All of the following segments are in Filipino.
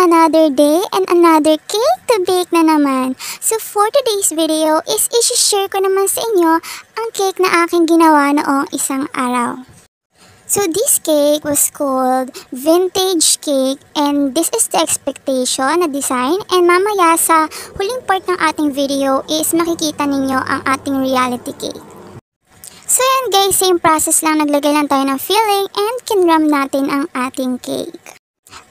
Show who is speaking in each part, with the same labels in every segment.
Speaker 1: another day and another cake to bake na naman. So for today's video is i-share ko naman sa inyo ang cake na aking ginawa noong isang araw. So this cake was called vintage cake and this is the expectation na design, and mamaya sa huling part ng ating video is makikita ninyo ang ating reality cake. So yan guys, same process lang, naglagay lang tayo ng filling and kinram natin ang ating cake.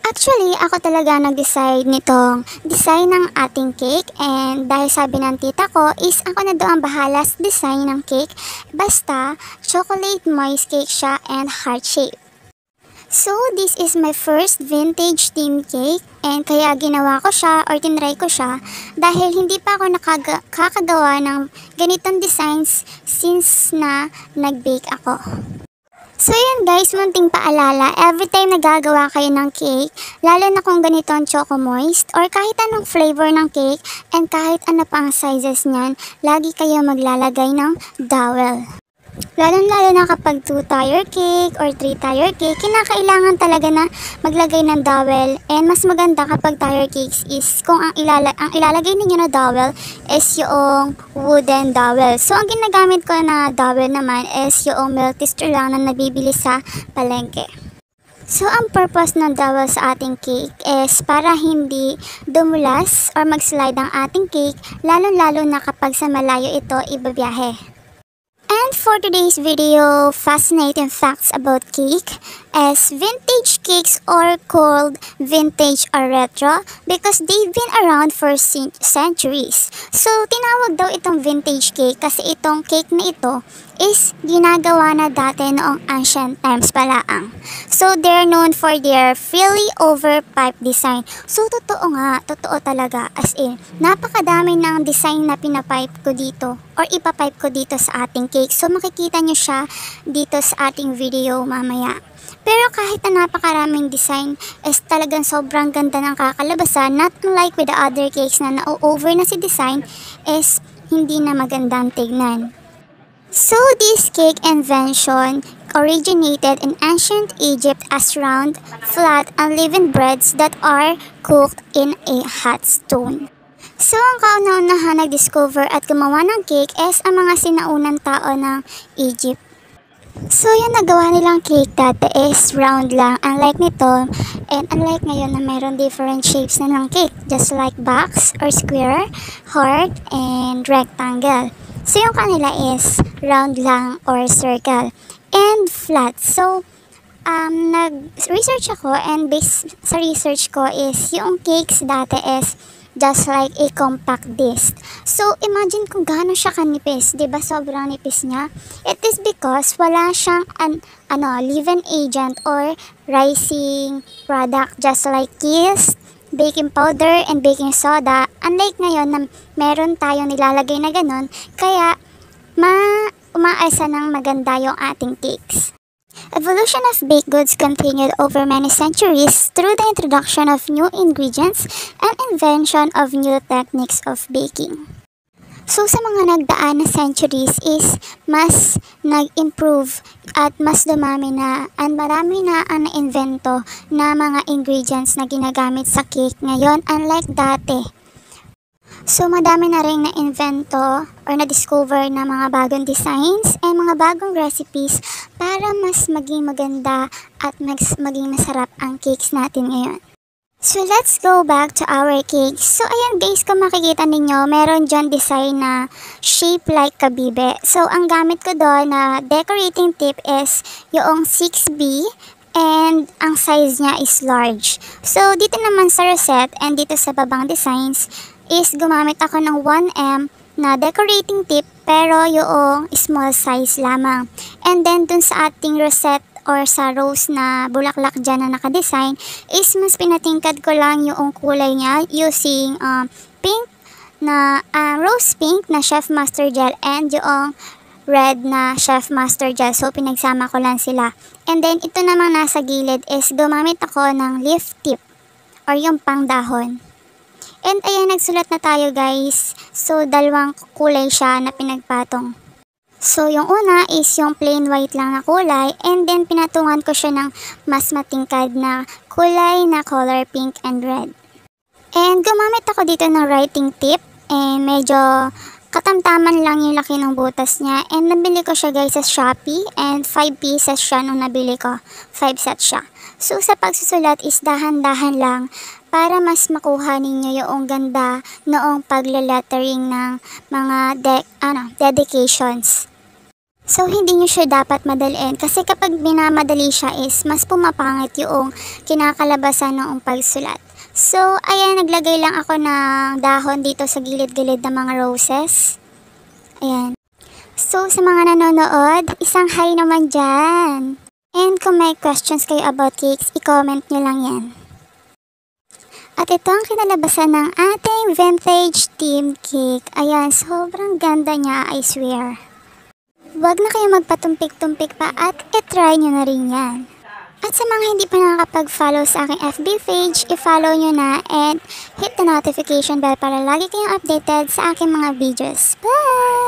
Speaker 1: Actually, ako talaga nag-decide nitong design ng ating cake, and dahil sabi ng tita ko is ako na daw ang bahala sa design ng cake, basta chocolate moist cake siya and heart shape. So this is my first vintage theme cake, and kaya ginawa ko siya or tinry ko siya dahil hindi pa ako nakakagawa ng ganitong designs since na nag-bake ako. So yan guys, munting paalala, every time nagagawa kayo ng cake, lalo na kung ganito ang choco moist or kahit anong flavor ng cake and kahit ano pang sizes niyan, lagi kayo maglalagay ng dowel. Lalo na kapag 2-tier cake or 3-tier cake, kinakailangan talaga na maglagay ng dowel, and mas maganda kapag tier cakes is kung ang ilalagay ninyo na dowel is yung wooden dowel. So ang ginagamit ko na dowel naman is yung milk tester lang na nabibili sa palengke. So ang purpose ng dowel sa ating cake is para hindi dumulas or mag-slide ang ating cake, lalo na kapag sa malayo ito ibabiyahe. And for today's video, fascinating facts about cake is vintage cakes are called vintage or retro because they've been around for centuries. So tinawag daw itong vintage cake kasi itong cake na ito is ginagawa na dati noong ancient times palaang. So they're known for their frilly over pipe design. So totoo nga, totoo talaga, as in napakadami ng design na pinapipe ko dito or ipapipe ko dito sa ating cake. So makikita nyo siya dito sa ating video mamaya. Pero kahit na napakaraming design is talagang sobrang ganda ng kakalabasan, not unlike with the other cakes na na-over na si design is hindi na magandang tignan. So this cake invention originated in ancient Egypt as round, flat, uneven breads that are cooked in a hot stone. So ang kauna-unahan nag-discover at gumawa ng cake is ang mga sinaunang tao ng Egypt. So yung nagawa nilang cake dati is round lang, unlike nito, and unlike ngayon na mayroon different shapes na ng cake, just like box or square, heart, and rectangle. So yung kanila is round lang or circle and flat. So nag-research ako, and based sa research ko is yung cakes dati is just like a compact disc. So imagine kung gaano siya kanipis, 'di ba? Sobrang nipis niya. It is because wala siyang leaven agent or rising product, just like yeast, baking powder, and baking soda. Unlike ngayon na meron tayong nilalagay na ganun, kaya umaasa ng maganda yung ating cakes. Evolution of baked goods continued over many centuries through the introduction of new ingredients and invention of new techniques of baking. So sa mga nagdaan na centuries is mas nag-improve at mas dumami na at marami na ang na-invento na mga ingredients na ginagamit sa cake ngayon, unlike dati. So madami na rin na-invento or na-discover na mga bagong designs and mga bagong recipes para mas maging maganda at maging masarap ang cakes natin ngayon. So let's go back to our cakes. So ayan guys, kung makikita ninyo, meron dyan design na shape like kabibe. So ang gamit ko doon na decorating tip is yung 6B, and ang size niya is large. So dito naman sa rosette and dito sa babang designs is gumamit ako ng 1M na decorating tip, pero yung small size lamang. And then dun sa ating rosette or sa rose na bulaklak dyan na nakadesign is mas pinatingkad ko lang yung kulay niya using pink na rose pink na Chef Master Gel and yung red na Chef Master Gel. So pinagsama ko lang sila. And then ito namang nasa gilid is gumamit ako ng leaf tip or yung pangdahon. And ayan, nagsulat na tayo guys. So dalawang kulay siya na pinagpatong. So yung una is yung plain white lang na kulay, and then pinatungan ko siya ng mas matingkad na kulay na color pink and red. And gumamit ako dito ng writing tip. And medyo katamtaman lang yung laki ng butas niya. And nabili ko siya guys sa Shopee. And 5 pieces siya nung nabili ko. 5 sets siya. So sa pagsusulat is dahan-dahan lang para mas makuha ninyo yung ganda noong paglalettering ng mga dedications. So hindi nyo siya dapat madaliin kasi kapag binamadali siya is mas pumapangit yung kinakalabasan noong pagsulat. So ayan, naglagay lang ako ng dahon dito sa gilid-gilid ng mga roses. Ayan. So sa mga nanonood, isang hi naman dyan. And kung may questions kayo about cakes, i-comment nyo lang yan. At ito ang kinalabasan ng ating vintage theme cake. Ayan, sobrang ganda niya, I swear. Huwag na kayo magpatumpik-tumpik pa at i-try nyo na rin yan. At sa mga hindi pa nakakapag-follow sa aking FB page, i-follow nyo na and hit the notification bell para lagi kayong updated sa aking mga videos. Bye!